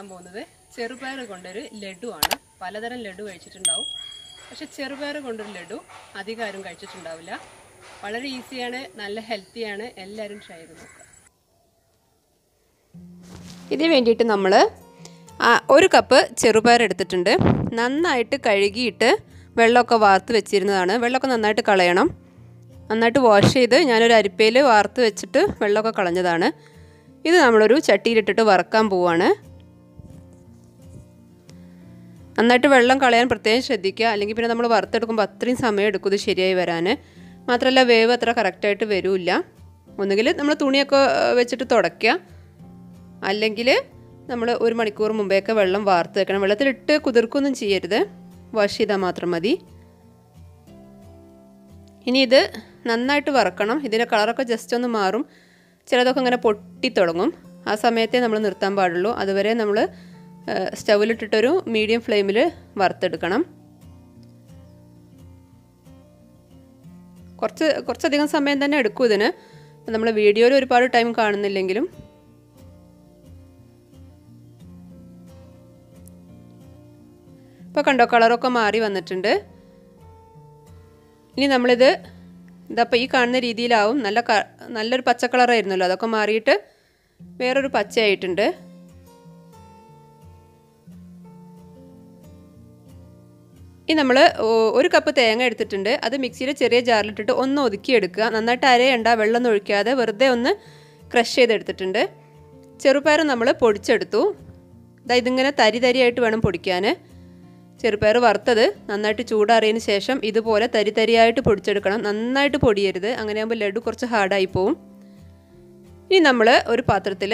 ഉണ്ടാക്കാൻ പോകുന്നത് ചെറുപയർ കൊണ്ടൊരു ലഡു ആണ്. പലതരം ലഡു കഴിച്ചിട്ടുണ്ടാവും, പക്ഷെ ചെറുപയർ കൊണ്ടൊരു ലഡു അധികം ആരും കഴിച്ചിട്ടുണ്ടാവില്ല. വളരെ ഈസിയാണ്, നല്ല ഹെൽത്തിയാണ്. എല്ലാവരും ട്രൈ ചെയ്ത് നോക്കുക. ഇതിന് വേണ്ടിയിട്ട് നമ്മൾ 1 കപ്പ് ചെറുപയർ എടുത്തിട്ടുണ്ട്. നന്നായിട്ട് കഴുകിയിട്ട് വെള്ളമൊക്കെ വാർത്ത് വെച്ചിരുന്നതാണ്. വെള്ളമൊക്കെ നന്നായിട്ട് കളയണം. നന്നായിട്ട് വാഷ് ചെയ്ത് ഞാനൊരു അരിപ്പയിൽ വാർത്ത് വെച്ചിട്ട് വെള്ളമൊക്കെ കളഞ്ഞതാണ്. ഇത് നമ്മളൊരു ചട്ടിയിലിട്ടിട്ട് വറക്കാൻ പോവുകയാണ്. നന്നായിട്ട് വെള്ളം കളയാൻ പ്രത്യേകം ശ്രദ്ധിക്കുക, അല്ലെങ്കിൽ പിന്നെ നമ്മൾ വറുത്തെടുക്കുമ്പോൾ അത്രയും സമയം എടുക്കും ഇത് ശരിയായി വരാൻ. മാത്രമല്ല വേവ് അത്ര കറക്റ്റായിട്ട് വരില്ല. ഒന്നുകിൽ നമ്മൾ തുണിയൊക്കെ വെച്ചിട്ട് തുടയ്ക്കുക, അല്ലെങ്കിൽ നമ്മൾ 1 മണിക്കൂർ മുമ്പേയൊക്കെ വെള്ളം വാർത്ത് വെക്കണം. വെള്ളത്തിലിട്ട് കുതിർക്കൊന്നും ചെയ്യരുത്, വാഷ് ചെയ്താൽ മാത്രം മതി. ഇനി ഇത് നന്നായിട്ട് വറക്കണം. ഇതിൻ്റെ കളറൊക്കെ ജസ്റ്റ് ഒന്ന് മാറും, ചിലതൊക്കെ ഇങ്ങനെ പൊട്ടി തുടങ്ങും. ആ സമയത്തേ നമ്മൾ നിർത്താൻ പാടുള്ളൂ. അതുവരെ നമ്മൾ സ്റ്റൗവിലിട്ടിട്ടൊരു മീഡിയം ഫ്ലെയിമിൽ വറുത്തെടുക്കണം. കുറച്ചധികം സമയം തന്നെ എടുക്കും ഇതിന്. നമ്മൾ വീഡിയോയിൽ ഒരുപാട് ടൈം കാണുന്നില്ലെങ്കിലും ഇപ്പോൾ കണ്ടോ, കളറൊക്കെ മാറി വന്നിട്ടുണ്ട്. ഇനി നമ്മളിത് ഇതപ്പോൾ ഈ കാണുന്ന രീതിയിലാവും. നല്ലൊരു പച്ച കളറായിരുന്നല്ലോ, അതൊക്കെ മാറിയിട്ട് വേറൊരു പച്ചയായിട്ടുണ്ട്. ഇനി നമ്മൾ 1 കപ്പ് തേങ്ങ എടുത്തിട്ടുണ്ട്. അത് മിക്സിയുടെ ചെറിയ ജാറിലിട്ടിട്ട് ഒന്ന് ഒതുക്കിയെടുക്കുക. നന്നായിട്ട് അരയണ്ട, വെള്ളം ഒഴിക്കാതെ വെറുതെ ഒന്ന് ക്രഷ് ചെയ്തെടുത്തിട്ടുണ്ട്. ചെറുപയർ നമ്മൾ പൊടിച്ചെടുത്തു. ഇതിങ്ങനെ തരി തരിയായിട്ട് വേണം പൊടിക്കാൻ. ചെറുപയർ വറുത്തത് നന്നായിട്ട് ചൂടാറിയതിന് ശേഷം ഇതുപോലെ തരി തരിയായിട്ട് പൊടിച്ചെടുക്കണം. നന്നായിട്ട് പൊടിയരുത്, അങ്ങനെയാകുമ്പോൾ ലഡു കുറച്ച് ഹാർഡായി പോവും. ഇനി നമ്മൾ ഒരു പാത്രത്തിൽ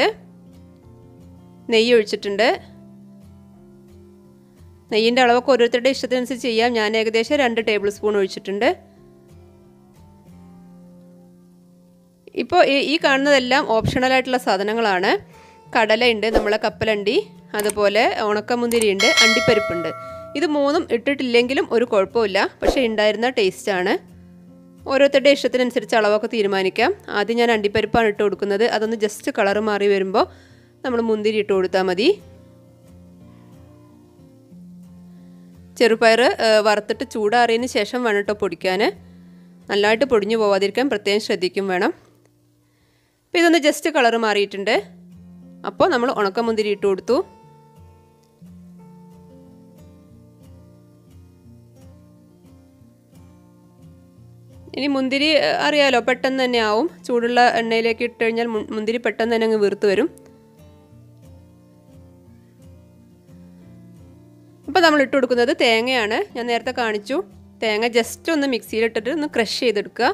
നെയ്യ് ഒഴിച്ചിട്ടുണ്ട്. നെയ്യിൻ്റെ അളവൊക്കെ ഓരോരുത്തരുടെ ഇഷ്ടത്തിനനുസരിച്ച് ചെയ്യാം. ഞാൻ ഏകദേശം 2 ടേബിൾ സ്പൂൺ ഒഴിച്ചിട്ടുണ്ട്. ഇപ്പോൾ ഈ കാണുന്നതെല്ലാം ഓപ്ഷണലായിട്ടുള്ള സാധനങ്ങളാണ്. കടലയുണ്ട്, നമ്മളെ കപ്പലണ്ടി, അതുപോലെ ഉണക്കമുന്തിരിയുണ്ട്, അണ്ടിപ്പരിപ്പുണ്ട്. ഇത് 3ഉം ഇട്ടിട്ടില്ലെങ്കിലും ഒരു കുഴപ്പമില്ല, പക്ഷേ ഉണ്ടായിരുന്ന ടേസ്റ്റാണ്. ഓരോരുത്തരുടെ ഇഷ്ടത്തിനനുസരിച്ച് അളവൊക്കെ തീരുമാനിക്കാം. ആദ്യം ഞാൻ അണ്ടിപ്പരിപ്പാണ് ഇട്ട് കൊടുക്കുന്നത്. അതൊന്ന് ജസ്റ്റ് കളറ് മാറി വരുമ്പോൾ നമ്മൾ മുന്തിരി ഇട്ട് കൊടുത്താൽ മതി. ചെറുപയർ വറുത്തിട്ട് ചൂടാറിയതിന് ശേഷം വേണം കേട്ടോ പൊടിക്കാൻ. നല്ലതായിട്ട് പൊടിഞ്ഞു പോവാതിരിക്കാൻ പ്രത്യേകം ശ്രദ്ധിക്കും വേണം. അപ്പോൾ ഇതൊന്ന് ജസ്റ്റ് കളറ് മാറിയിട്ടുണ്ട്. അപ്പോൾ നമ്മൾ ഉണക്കമുന്തിരി ഇട്ട് കൊടുത്തു. ഇനി മുന്തിരി അറിയാലോ, പെട്ടെന്ന് തന്നെ ആവും. ചൂടുള്ള എണ്ണയിലേക്ക് ഇട്ട് കഴിഞ്ഞാൽ മുന്തിരി പെട്ടെന്ന് തന്നെ അങ്ങ് വീർത്ത് വരും. അപ്പോൾ നമ്മൾ ഇട്ട് കൊടുക്കുന്നത് തേങ്ങയാണ്. ഞാൻ നേരത്തെ കാണിച്ചു. തേങ്ങ ജസ്റ്റ് ഒന്ന് മിക്സിയിലിട്ടിട്ട് ഒന്ന് ക്രഷ് ചെയ്തെടുക്കുക.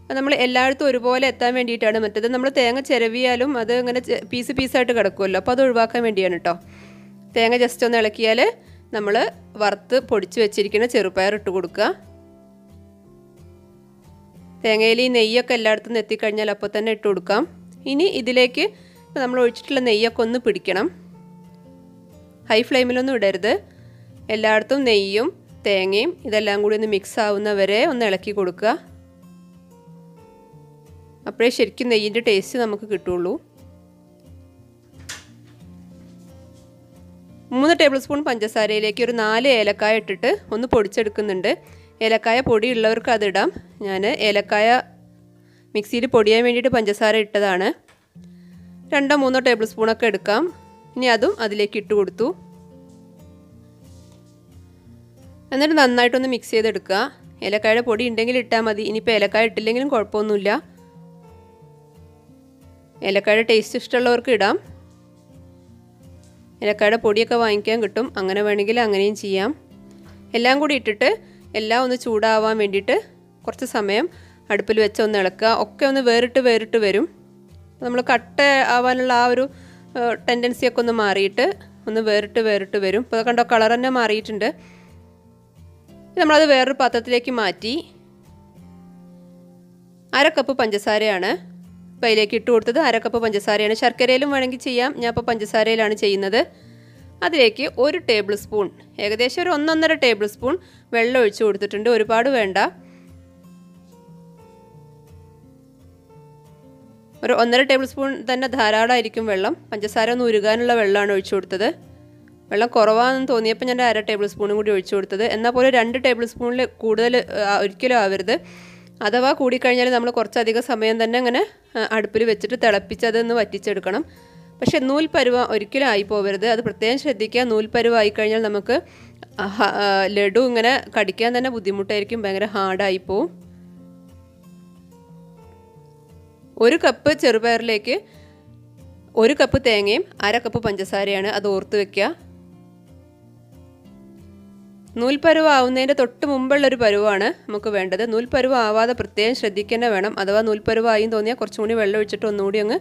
അത് നമ്മൾ എല്ലായിടത്തും ഒരുപോലെ എത്താൻ വേണ്ടിയിട്ടാണ്. മറ്റേത് നമ്മൾ തേങ്ങ ചിരവിയാലും അത് ഇങ്ങനെ പീസായിട്ട് കിടക്കുമല്ലോ, അപ്പോൾ അത് ഒഴിവാക്കാൻ വേണ്ടിയാണ് കേട്ടോ. തേങ്ങ ജസ്റ്റ് ഒന്ന് ഇളക്കിയാൽ നമ്മൾ വറുത്ത് പൊടിച്ച് വെച്ചിരിക്കുന്ന ചെറുപയർ ഇട്ട് കൊടുക്കുക. തേങ്ങയിൽ ഈ നെയ്യൊക്കെ എല്ലായിടത്തും എത്തിക്കഴിഞ്ഞാൽ അപ്പോൾ തന്നെ ഇട്ട് കൊടുക്കാം. ഇനി ഇതിലേക്ക് നമ്മൾ ഒഴിച്ചിട്ടുള്ള നെയ്യൊക്കെ ഒന്ന് പിടിക്കണം. ഹൈ ഫ്ലെയിമിലൊന്നും ഇടരുത്. എല്ലായിടത്തും നെയ്യും തേങ്ങയും ഇതെല്ലാം കൂടി ഒന്ന് മിക്സ് ആവുന്നവരെ ഒന്ന് ഇളക്കി കൊടുക്കുക. അപ്പോഴേ ശരിക്കും നെയ്യിൻ്റെ ടേസ്റ്റ് നമുക്ക് കിട്ടുള്ളൂ. 3 ടേബിൾ സ്പൂൺ പഞ്ചസാരയിലേക്ക് ഒരു 4 ഏലക്കായ ഇട്ടിട്ട് ഒന്ന് പൊടിച്ചെടുക്കുന്നുണ്ട്. ഏലക്കായ പൊടി ഉള്ളവർക്ക് അതിടാം. ഞാൻ ഏലക്കായ മിക്സിയിൽ പൊടിയാൻ വേണ്ടിയിട്ട് പഞ്ചസാര ഇട്ടതാണ്. 2-3 ടേബിൾ സ്പൂണൊക്കെ എടുക്കാം. ഇനി അതും അതിലേക്ക് ഇട്ട് കൊടുത്തു. എന്നിട്ട് നന്നായിട്ടൊന്ന് മിക്സ് ചെയ്തെടുക്കുക. ഏലക്കായുടെ പൊടി ഉണ്ടെങ്കിൽ ഇട്ടാൽ മതി. ഇനിയിപ്പോൾ ഏലക്കായ ഇട്ടില്ലെങ്കിലും കുഴപ്പമൊന്നുമില്ല. ഏലക്കായുടെ ടേസ്റ്റ് ഇഷ്ടമുള്ളവർക്ക് ഇടാം. ഏലക്കായുടെ പൊടിയൊക്കെ വാങ്ങിക്കാൻ കിട്ടും, അങ്ങനെ വേണമെങ്കിൽ അങ്ങനെയും ചെയ്യാം. എല്ലാം കൂടി ഇട്ടിട്ട് എല്ലാം ഒന്ന് ചൂടാവാൻ വേണ്ടിയിട്ട് കുറച്ച് സമയം അടുപ്പിൽ വെച്ച് ഒന്ന് ഇളക്കുക. ഒക്കെ ഒന്ന് വേറിട്ട് വരും. നമ്മൾ കട്ട ആവാനുള്ള ആ ഒരു ടെൻഡൻസിയൊക്കെ ഒന്ന് മാറിയിട്ട് ഒന്ന് വേറിട്ട് വരും. ഇപ്പോൾ കണ്ടോ, കളർ തന്നെ മാറിയിട്ടുണ്ട്. നമ്മളത് വേറൊരു പാത്രത്തിലേക്ക് മാറ്റി 1/2 കപ്പ് പഞ്ചസാരയാണ് ഇപ്പോൾ അതിലേക്ക് ഇട്ട് കൊടുത്തത്. 1/2 കപ്പ് പഞ്ചസാരയാണ്. ശർക്കരയിലും വേണമെങ്കിൽ ചെയ്യാം, ഞാൻ ഇപ്പോൾ പഞ്ചസാരയിലാണ് ചെയ്യുന്നത്. അതിലേക്ക് 1 ടേബിൾ സ്പൂൺ, ഏകദേശം ഒരു 1-1.5 ടേബിൾ സ്പൂൺ വെള്ളം ഒഴിച്ചു കൊടുത്തിട്ടുണ്ട്. ഒരുപാട് വേണ്ട. ഒരു 1.5 ടേബിൾ സ്പൂൺ തന്നെ ധാരാളമായിരിക്കും വെള്ളം. പഞ്ചസാര ഒന്ന് ഉരുകാനുള്ള വെള്ളമാണ് ഒഴിച്ചു കൊടുത്തത്. വെള്ളം കുറവാണെന്ന് തോന്നിയപ്പോൾ ഞാൻ 1/2 ടേബിൾ സ്പൂണും കൂടി ഒഴിച്ചു കൊടുത്തത്. എന്നാൽ പോലും 2 ടേബിൾ സ്പൂണിൽ കൂടുതൽ ഒരിക്കലും ആവരുത്. അഥവാ കൂടിക്കഴിഞ്ഞാൽ നമ്മൾ കുറച്ചധികം സമയം തന്നെ അങ്ങനെ അടുപ്പിൽ വെച്ചിട്ട് തിളപ്പിച്ച് അതൊന്ന് വറ്റിച്ചെടുക്കണം. പക്ഷേ നൂൽ പരുവ ഒരിക്കലും ആയി പോകരുത്. അത് പ്രത്യേകം ശ്രദ്ധിക്കുക. നൂൽ പരുവായി കഴിഞ്ഞാൽ നമുക്ക് ലഡു ഇങ്ങനെ കടിക്കാൻ തന്നെ ബുദ്ധിമുട്ടായിരിക്കും, ഭയങ്കര ഹാർഡായി പോവും. 1 കപ്പ് ചെറുപയറിലേക്ക് 1 കപ്പ് തേങ്ങയും 1/2 കപ്പ് പഞ്ചസാരയാണ്. അത് ഓർത്ത് വെക്കുക. നൂൽപ്പരുവ് ആവുന്നതിൻ്റെ തൊട്ട് മുമ്പുള്ളൊരു പരുവാണ് നമുക്ക് വേണ്ടത്. നൂൽപ്പരുവ് ആവാതെ പ്രത്യേകം ശ്രദ്ധിക്കുക വേണം. അഥവാ നൂൽപ്പരുവായി തോന്നിയാൽ കുറച്ചും കൂടി വെള്ളം ഒഴിച്ചിട്ട് ഒന്നുകൂടി അങ്ങ്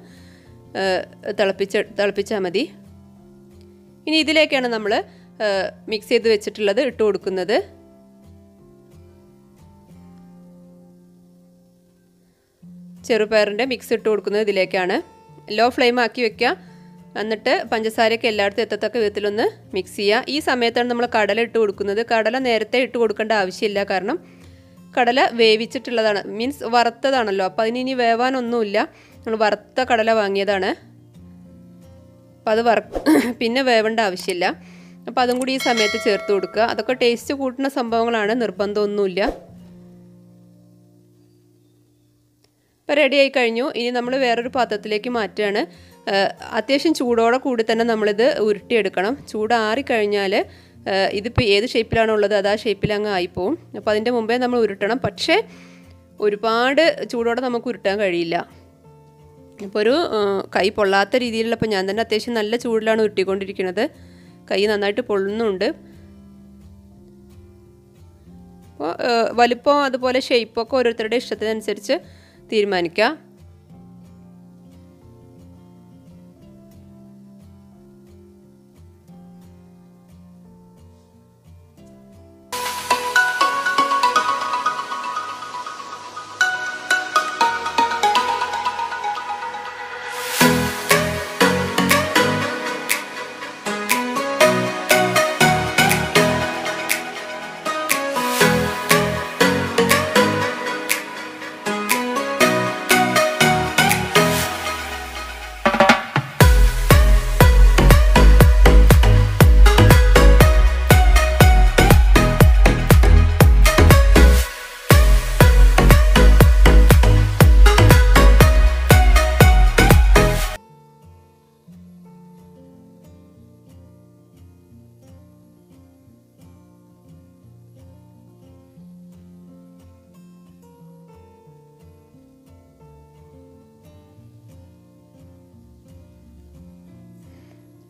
തിളപ്പിച്ചാൽ മതി. ഇനി ഇതിലേക്കാണ് നമ്മൾ മിക്സ് ചെയ്ത് വെച്ചിട്ടുള്ളത് ഇട്ട് കൊടുക്കുന്നത്. ചെറുപയറിൻ്റെ മിക്സ് ഇട്ട് കൊടുക്കുന്നത് ഇതിലേക്കാണ്. ലോ ഫ്ലെയിം ആക്കി വെക്കുക. എന്നിട്ട് പഞ്ചസാരയൊക്കെ എല്ലായിടത്തും എത്തത്തക്ക വിധത്തിലൊന്ന് മിക്സ് ചെയ്യുക. ഈ സമയത്താണ് നമ്മൾ കടല ഇട്ട് കൊടുക്കുന്നത്. കടല നേരത്തെ ഇട്ട് കൊടുക്കേണ്ട ആവശ്യമില്ല, കാരണം കടല വേവിച്ചിട്ടുള്ളതാണ്, മീൻസ് വറുത്തതാണല്ലോ. അപ്പോൾ അതിന് ഇനി വേവാനൊന്നുമില്ല. നമ്മൾ വറുത്ത കടല വാങ്ങിയതാണ്, അപ്പോൾ അത് പിന്നെ വേവേണ്ട ആവശ്യമില്ല. അപ്പോൾ അതും കൂടി ഈ സമയത്ത് ചേർത്ത് കൊടുക്കുക. അതൊക്കെ ടേസ്റ്റ് കൂട്ടുന്ന സംഭവങ്ങളാണ്, നിർബന്ധമൊന്നുമില്ല. ഇപ്പോൾ റെഡി ആയി കഴിഞ്ഞു. ഇനി നമ്മൾ വേറൊരു പാത്രത്തിലേക്ക് മാറ്റുകയാണ്. അത്യാവശ്യം ചൂടോടെ കൂടി തന്നെ നമ്മളിത് ഉരുട്ടിയെടുക്കണം. ചൂടാറിക്കഴിഞ്ഞാൽ ഇതിപ്പോൾ ഏത് ഷേപ്പിലാണോ ഉള്ളത് അത് ആ ഷേപ്പിൽ അങ്ങ് ആയിപ്പോവും. അപ്പോൾ അതിൻ്റെ മുമ്പേ നമ്മൾ ഉരുട്ടണം. പക്ഷേ ഒരുപാട് ചൂടോടെ നമുക്ക് ഉരുട്ടാൻ കഴിയില്ല. ഇപ്പോൾ ഒരു കൈ പൊള്ളാത്ത രീതിയിലുള്ള, ഇപ്പോൾ ഞാൻ തന്നെ അത്യാവശ്യം നല്ല ചൂടിലാണ് ഉരുട്ടിക്കൊണ്ടിരിക്കുന്നത്. കൈ നന്നായിട്ട് പൊള്ളുന്നുണ്ട്. അപ്പോൾ വലുപ്പം അതുപോലെ ഷേപ്പൊക്കെ ഓരോരുത്തരുടെ ഇഷ്ടത്തിനനുസരിച്ച് തീരുമാനിക്കുക.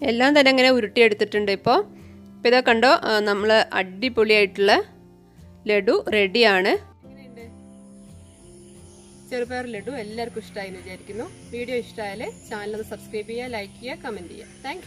എല്ലാം തന്നെ ഇങ്ങനെ ഉരുട്ടിയെടുത്തിട്ടുണ്ട്. ഇപ്പോൾ ഇതാ കണ്ടോ, നമ്മൾ അടിപൊളിയായിട്ടുള്ള ലഡു റെഡിയാണ്. ചെറുപയർ ലഡു എല്ലാവർക്കും ഇഷ്ടമായി എന്ന് വിചാരിക്കുന്നു. വീഡിയോ ഇഷ്ടമായാൽ ചാനൽ ഒന്ന് സബ്സ്ക്രൈബ് ചെയ്യുക, ലൈക്ക് ചെയ്യുക, കമൻറ്റ് ചെയ്യുക. താങ്ക്